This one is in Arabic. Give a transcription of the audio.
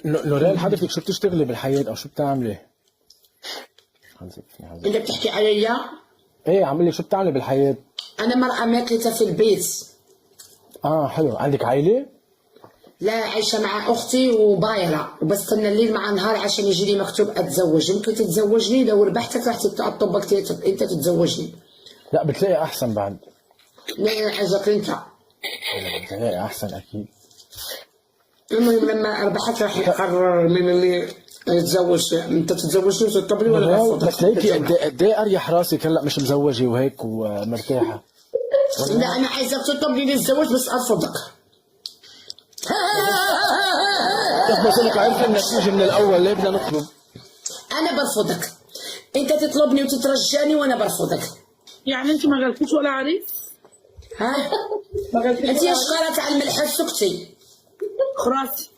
نورال حضرتك شو بتشتغلي بالحياة أو شو بتعملي؟ انت بتحكي عليا؟ إيه عم لك شو بتعملي بالحياة؟ انا مرأة ماكلة في البيت. حلو، عندك عائلة؟ لا، عايشة مع اختي وبايرة وبستنى الليل مع نهار عشان يجي لي مكتوب اتزوج. ممكن تتزوجني لو ربحتك راح تطبق انت تتزوجني. لا بتلاقي أحسن بعد. لا انا عايزك انت. بتلاقي أحسن أكيد. المهم لما ربحت راح يقرر من اللي يتزوج. انت تتزوجني وتطبني ولا برفضك؟ بس ليكي قد إيه أريح راسك هلا مش مزوجة وهيك ومرتاحة. لا انا عايزك تطلبني للزواج بس ارفضك. بس لك عرفت النتيجة من الأول، ليه بدنا نطلب؟ انا برفضك. انت تطلبني وتترجاني وانا برفضك. يعني انت ما قالكوش ولا عريس؟ ها؟ ما قالكوش انت ولا ايش قالت على الملح سكتي؟ خراسي.